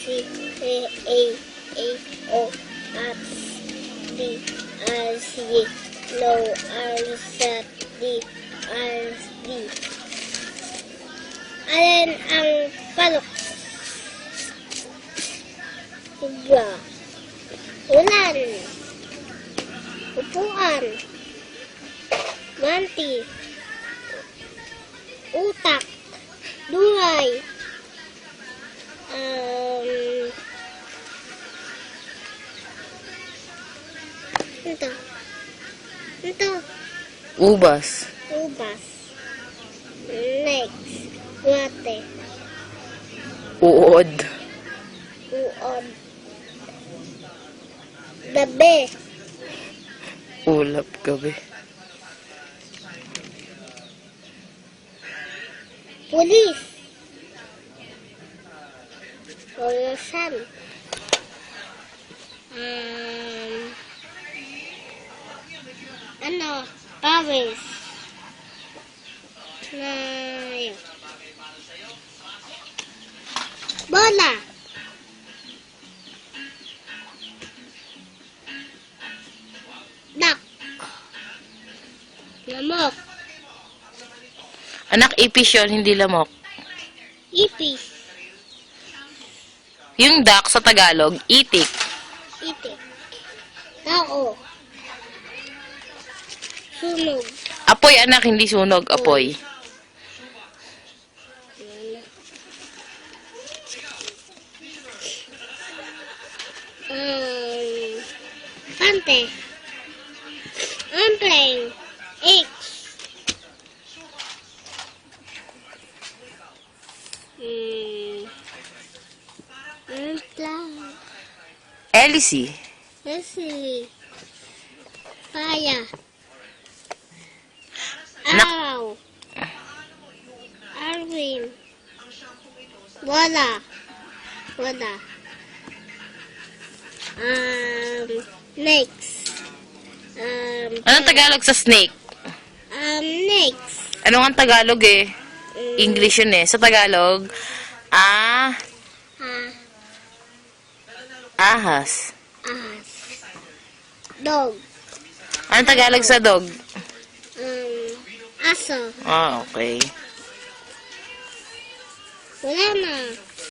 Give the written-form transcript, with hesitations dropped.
A, O, X, D, R, C, no, R, Z, D, R, D. Alin ang palok? Tiga. Ulan. Upuan. Manti. Utak. Duray. Ito. Ubas. Ubas. Next. Guwate. Uod. Uod. Gabi. Ulap gabi. Pulis. Polosan. Paris. Bola. Duck. Lamok. Anak, ipis yun, hindi lamok. Ipis. Yung duck sa Tagalog, itik. Itik. Tao. Sunog. Apoy, anak, hindi sunog. Apoy. Pante. Airplane. X. Elsie. Leslie. Paya. Anak. Araw. Arvin. Wala. Wala. Next. Anong Tagalog sa snake? Next. Ano ang Tagalog eh? English yun eh. Sa Tagalog, ahas. Ahas. Dog. Anong Tagalog sa dog? Aso. Ah, okay. Wala na.